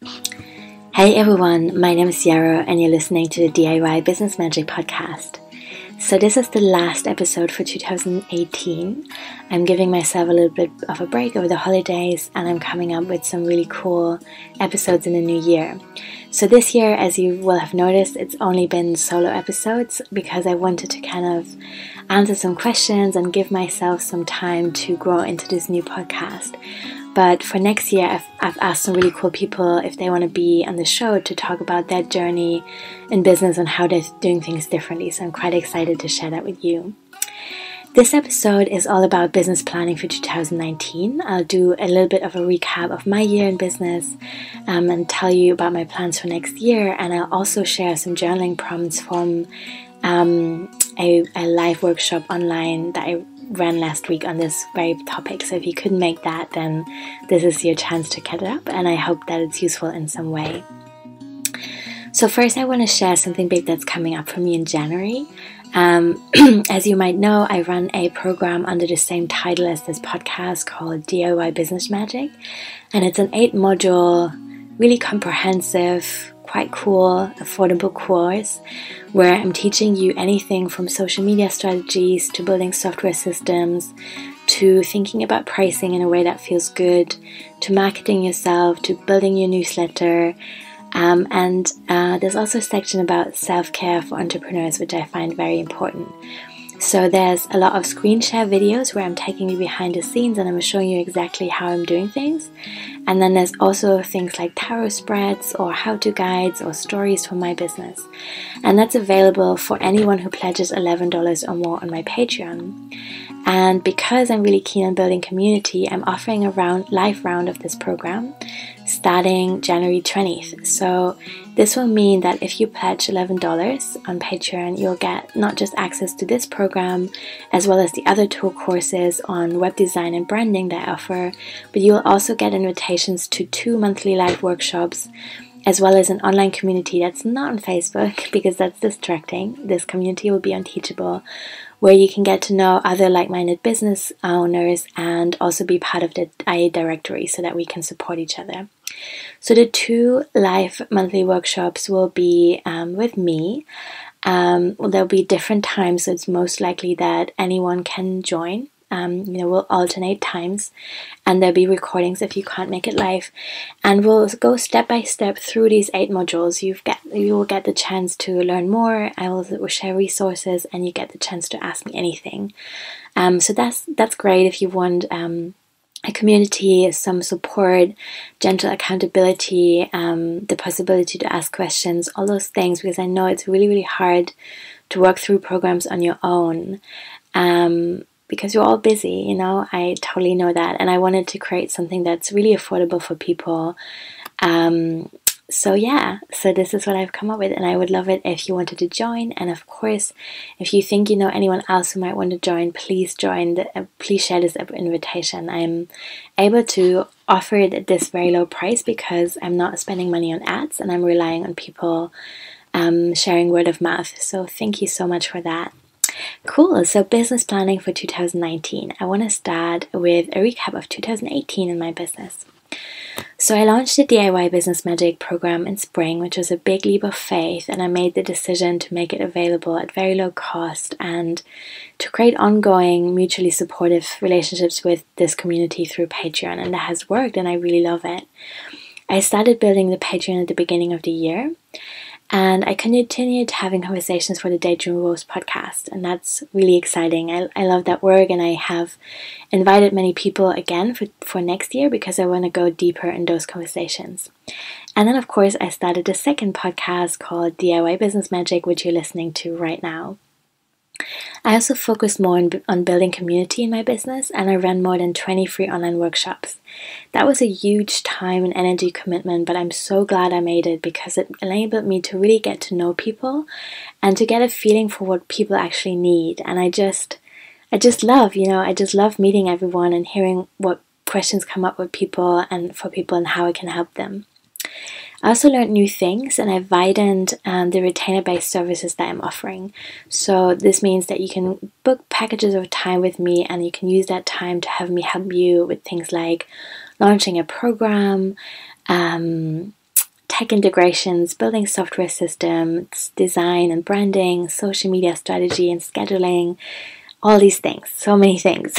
Hey everyone, my name is Yarrow and you're listening to the DIY Business Magic podcast. So this is the last episode for 2018. I'm giving myself a little bit of a break over the holidays and I'm coming up with some really cool episodes in the new year. So this year, as you will have noticed, it's only been solo episodes because I wanted to kind of answer some questions and give myself some time to grow into this new podcast. But for next year, I've asked some really cool people if they want to be on the show to talk about their journey in business and how they're doing things differently. So I'm quite excited to share that with you. This episode is all about business planning for 2019. I'll do a little bit of a recap of my year in business and tell you about my plans for next year. And I'll also share some journaling prompts from a live workshop online that I ran last week on this very topic. So if you couldn't make that, then this is your chance to catch up, and I hope that it's useful in some way. So first I want to share something big that's coming up for me in January. As you might know, I run a program under the same title as this podcast called DIY Business Magic, and it's an 8-module, really comprehensive, quite cool, affordable course where I'm teaching you anything from social media strategies to building software systems to thinking about pricing in a way that feels good, to marketing yourself, to building your newsletter. And there's also a section about self-care for entrepreneurs, which I find very important. So there's a lot of screen share videos where I'm taking you behind the scenes and I'm showing you exactly how I'm doing things. And then there's also things like tarot spreads or how-to guides or stories from my business. And that's available for anyone who pledges $11 or more on my Patreon. And because I'm really keen on building community, I'm offering a live round of this program starting January 20th. So this will mean that if you pledge $11 on Patreon, you'll get not just access to this program, as well as the other 2 courses on web design and branding that I offer, but you'll also get invitations to 2 monthly live workshops, as well as an online community that's not on Facebook because that's distracting. This community will be on Teachable, where you can get to know other like-minded business owners and also be part of the IA directory so that we can support each other. So the 2 live monthly workshops will be with me. There'll be different times, so it's most likely that anyone can join. We'll alternate times and there'll be recordings if you can't make it live, and we'll go step by step through these 8 modules. You will get the chance to learn more. I will share resources and you get the chance to ask me anything. So that's great if you want a community, some support, gentle accountability, the possibility to ask questions, all those things, because I know it's really, really hard to work through programs on your own. Because you're all busy, I totally know that. And I wanted to create something that's really affordable for people. So this is what I've come up with. And I would love it if you wanted to join. And of course, if you think you know anyone else who might want to join, please join. Please share this invitation. I'm able to offer it at this very low price because I'm not spending money on ads and I'm relying on people sharing word of mouth. So thank you so much for that. Cool, so business planning for 2019. I want to start with a recap of 2018 in my business. So I launched the DIY Business Magic program in spring, which was a big leap of faith, and I made the decision to make it available at very low cost and to create ongoing, mutually supportive relationships with this community through Patreon, and that has worked and I really love it. I started building the Patreon at the beginning of the year, and I continued having conversations for the Daydream Rose podcast, and that's really exciting. I love that work, and I have invited many people again for next year because I want to go deeper in those conversations. And then, of course, I started a second podcast called DIY Business Magic, which you're listening to right now. I also focused more on building community in my business, and I ran more than 20 free online workshops. That was a huge time and energy commitment, but I'm so glad I made it because it enabled me to really get to know people and to get a feeling for what people actually need. And I just love, I just love meeting everyone and hearing what questions come up with people and for people and how I can help them. I also learned new things, and I widened the retainer-based services that I'm offering. So this means that you can book packages of time with me, and you can use that time to have me help you with things like launching a program, tech integrations, building software systems, design and branding, social media strategy and scheduling, all these things, so many things.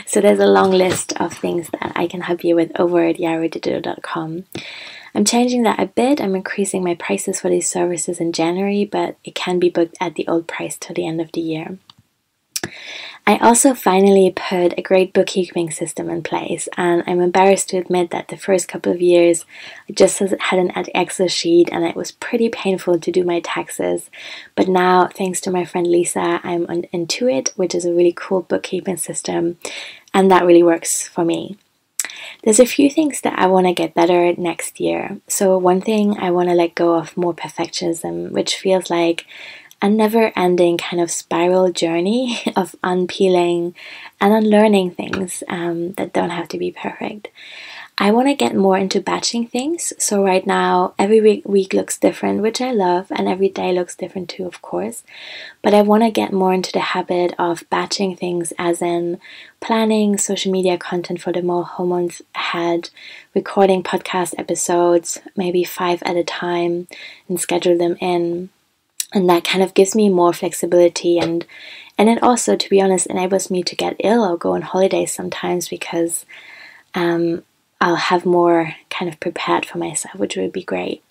So there's a long list of things that I can help you with over at yarodigital.com. I'm changing that a bit. I'm increasing my prices for these services in January, but it can be booked at the old price till the end of the year. I also finally put a great bookkeeping system in place, and I'm embarrassed to admit that the first couple of years I just had an Excel sheet and it was pretty painful to do my taxes. But now, thanks to my friend Lisa, I'm on Intuit, which is a really cool bookkeeping system, and that really works for me. There's a few things that I want to get better at next year. So one thing, I want to let go of more perfectionism, which feels like a never-ending kind of spiral journey of unpeeling and unlearning things that don't have to be perfect. I want to get more into batching things. So right now, every week looks different, which I love, and every day looks different too, of course. But I want to get more into the habit of batching things, as in planning social media content for the whole month ahead, recording podcast episodes, maybe 5 at a time, and schedule them in. And that kind of gives me more flexibility, and it also, to be honest, enables me to get ill or go on holidays sometimes, because I'll have more kind of prepared for myself, which would be great.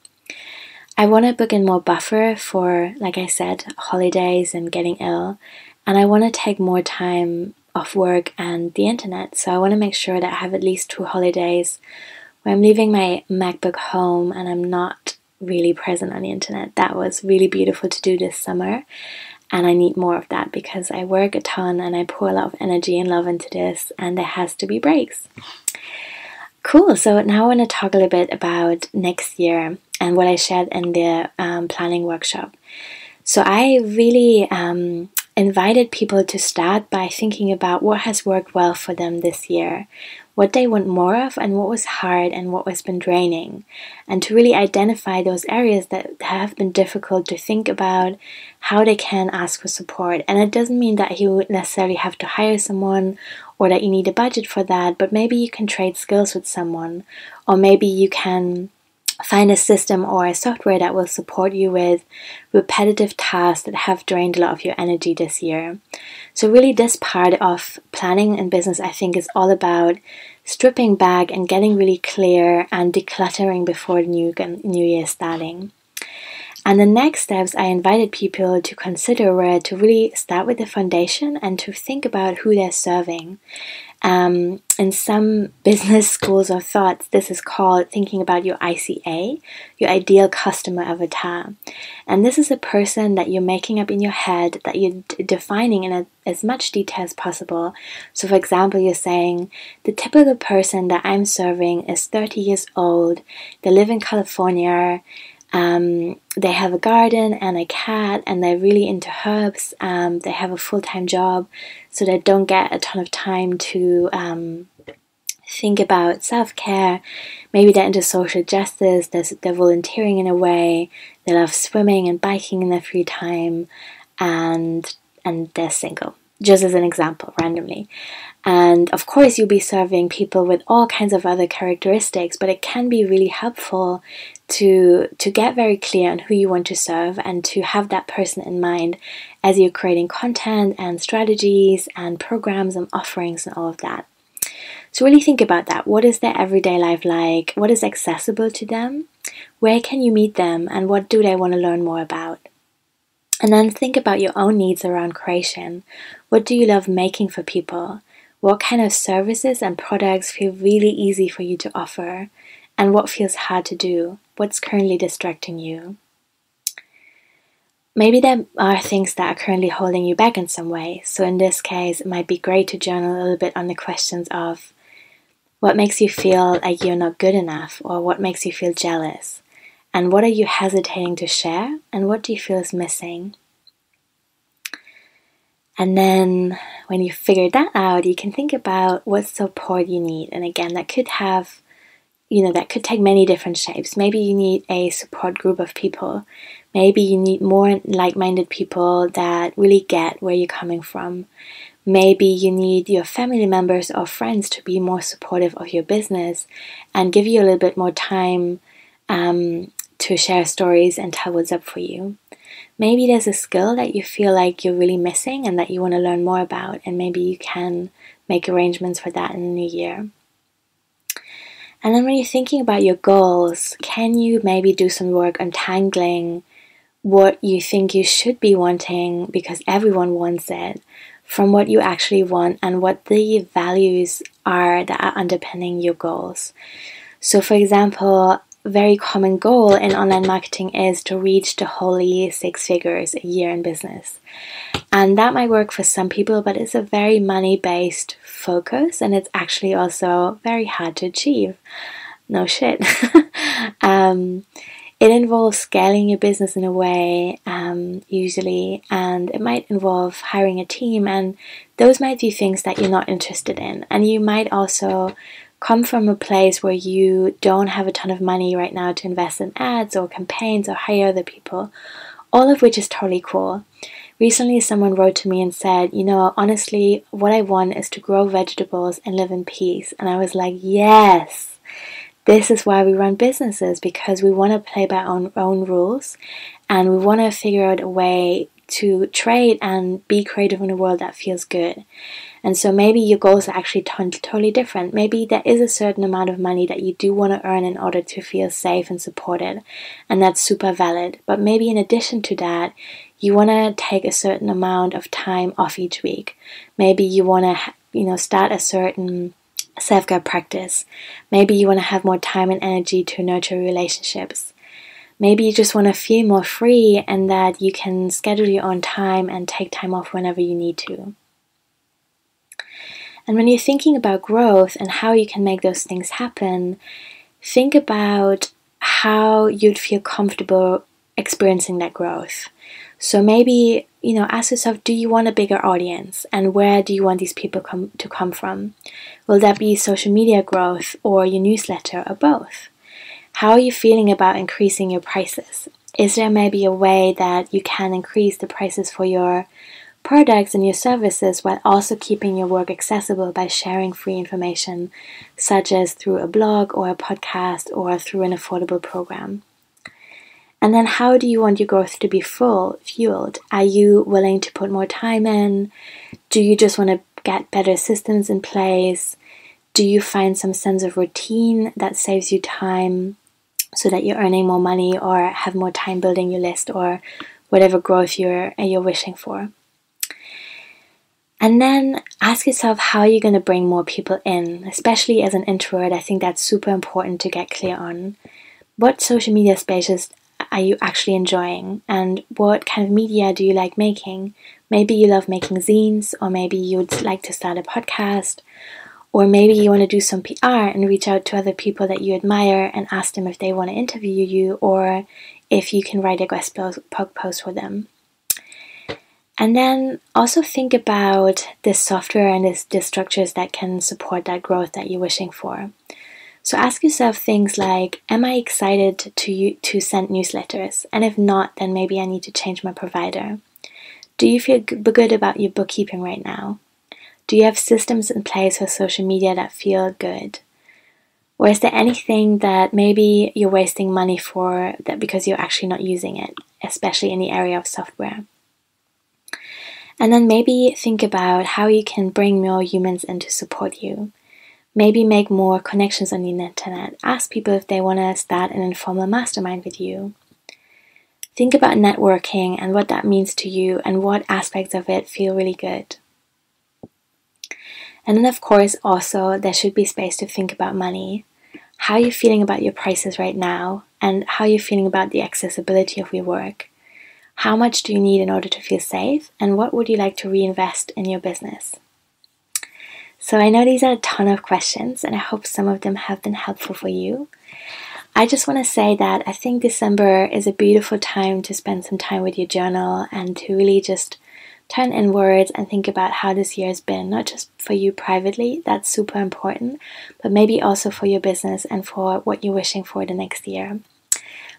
I want to book in more buffer for, like I said, holidays and getting ill, and I want to take more time off work and the internet. So I want to make sure that I have at least 2 holidays where I'm leaving my MacBook home and I'm not really present on the internet. That was really beautiful to do this summer, and I need more of that because I work a ton and I pour a lot of energy and love into this, and there has to be breaks. Cool, so now I want to talk a little bit about next year and what I shared in the planning workshop. So I really invited people to start by thinking about what has worked well for them this year, what they want more of, and what was hard and what has been draining, and to really identify those areas that have been difficult, to think about how they can ask for support. And it doesn't mean that you necessarily have to hire someone or that you need a budget for that, but maybe you can trade skills with someone, or maybe you can find a system or a software that will support you with repetitive tasks that have drained a lot of your energy this year. So really, this part of planning and business, I think, is all about stripping back and getting really clear and decluttering before the new year starting. And the next steps I invited people to consider were to really start with the foundation and to think about who they're serving. In some business schools of thoughts, this is called thinking about your ICA, your ideal customer avatar. And this is a person that you're making up in your head, that you're defining in as much detail as possible. So for example, you're saying, the typical person that I'm serving is 30 years old, they live in California, they have a garden and a cat, and they're really into herbs. They have a full-time job, so they don't get a ton of time to think about self-care. Maybe they're into social justice, they're volunteering in a way, they love swimming and biking in their free time, and they're single. Just as an example, randomly. And of course, you'll be serving people with all kinds of other characteristics, but it can be really helpful to get very clear on who you want to serve and to have that person in mind as you're creating content and strategies and programs and offerings and all of that. So really think about that. What is their everyday life like? What is accessible to them? Where can you meet them? And what do they want to learn more about? And then think about your own needs around creation. What do you love making for people? What kind of services and products feel really easy for you to offer? And what feels hard to do? What's currently distracting you? Maybe there are things that are currently holding you back in some way. So in this case, it might be great to journal a little bit on the questions of what makes you feel like you're not good enough, or what makes you feel jealous? And what are you hesitating to share? And what do you feel is missing? And then when you figure that out, you can think about what support you need. And again, that could have, that could take many different shapes. Maybe you need a support group of people. Maybe you need more like-minded people that really get where you're coming from. Maybe you need your family members or friends to be more supportive of your business and give you a little bit more time to share stories and tell what's up for you. Maybe there's a skill that you feel like you're really missing and that you want to learn more about, and maybe you can make arrangements for that in the new year. And then when you're thinking about your goals, can you maybe do some work untangling what you think you should be wanting because everyone wants it from what you actually want and what the values are that are underpinning your goals. So for example, a very common goal in online marketing is to reach the holy 6 figures a year in business. And that might work for some people, but it's a very money-based focus, and it's actually also very hard to achieve. No shit. It involves scaling your business in a way, usually, and it might involve hiring a team, and those might be things that you're not interested in. And you might also come from a place where you don't have a ton of money right now to invest in ads or campaigns or hire other people, all of which is totally cool. Recently, someone wrote to me and said, honestly, what I want is to grow vegetables and live in peace. And I was like, yes, this is why we run businesses, because we want to play by our own rules, and we want to figure out a way to trade and be creative in a world that feels good. And so maybe your goals are actually totally different. Maybe there is a certain amount of money that you do want to earn in order to feel safe and supported, and that's super valid. But maybe in addition to that, you want to take a certain amount of time off each week. Maybe you want to, start a certain self-care practice. Maybe you want to have more time and energy to nurture relationships. Maybe you just want to feel more free and that you can schedule your own time and take time off whenever you need to. And when you're thinking about growth and how you can make those things happen, think about how you'd feel comfortable experiencing that growth. So maybe, ask yourself, do you want a bigger audience? And where do you want these people to come from? Will that be social media growth or your newsletter or both? How are you feeling about increasing your prices? Is there maybe a way that you can increase the prices for your products and your services while also keeping your work accessible by sharing free information, such as through a blog or a podcast or through an affordable program? And then how do you want your growth to be fueled? Are you willing to put more time in? Do you just want to get better systems in place? Do you find some sense of routine that saves you time so that you're earning more money or have more time building your list or whatever growth you're wishing for? And then ask yourself how you're going to bring more people in, especially as an introvert. I think that's super important to get clear on. What social media spaces are you actually enjoying, and what kind of media do you like making? Maybe you love making zines, or maybe you would like to start a podcast, or maybe you want to do some PR and reach out to other people that you admire and ask them if they want to interview you, or if you can write a guest blog post for them. And then also think about this software and the structures that can support that growth that you're wishing for. So ask yourself things like, am I excited to send newsletters? And if not, then maybe I need to change my provider. Do you feel good about your bookkeeping right now? Do you have systems in place for social media that feel good? Or is there anything that maybe you're wasting money for that because you're actually not using it, especially in the area of software? And then maybe think about how you can bring more humans in to support you. Maybe make more connections on the internet. Ask people if they want to start an informal mastermind with you. Think about networking and what that means to you and what aspects of it feel really good. And then of course also there should be space to think about money. How are you feeling about your prices right now, and how are you feeling about the accessibility of your work? How much do you need in order to feel safe, and what would you like to reinvest in your business? So I know these are a ton of questions, and I hope some of them have been helpful for you. I just want to say that I think December is a beautiful time to spend some time with your journal and to really just turn inwards and think about how this year has been, not just for you privately, that's super important, but maybe also for your business and for what you're wishing for the next year.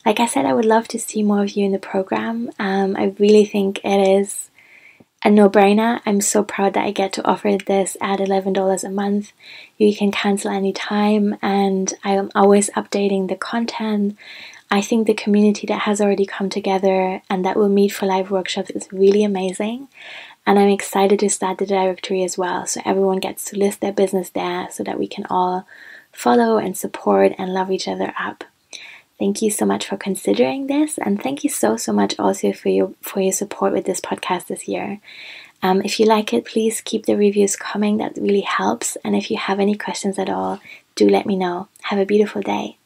Like I said, I would love to see more of you in the program. I really think it is a no-brainer. I'm so proud that I get to offer this at $11 a month. You can cancel anytime, and I'm always updating the content. I think the community that has already come together and that will meet for live workshops is really amazing. And I'm excited to start the directory as well, so everyone gets to list their business there so that we can all follow and support and love each other up. Thank you so much for considering this, and thank you so much also for your support with this podcast this year. If you like it, please keep the reviews coming. That really helps. And if you have any questions at all, do let me know. Have a beautiful day.